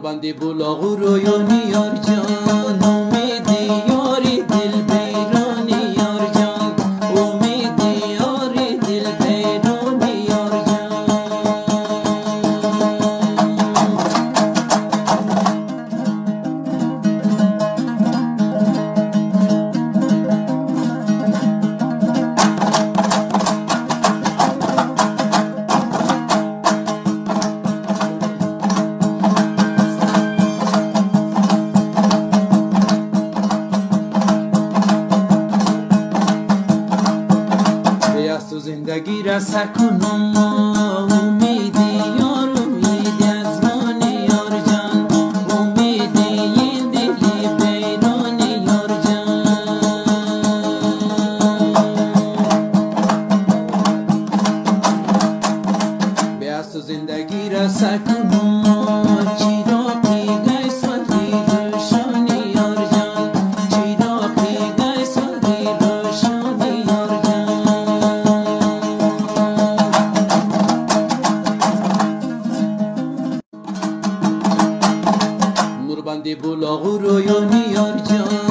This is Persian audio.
بندی بلاغ و رویانی یار جان، امیدی یاری دل بیرانی یار جان، امیدی یاری دل بیرانی یار جان. تو زندگی را سکنم امیدی یار، امیدی از من یار جان، امیدی این دلی بیرانی یار جان. بیاست تو زندگی را سکنم چیراقی گیس ولی روشانی یار جان، چیراقی گیس ولی روشانی یار جان. بندی بلاغ و رویانی یار جان،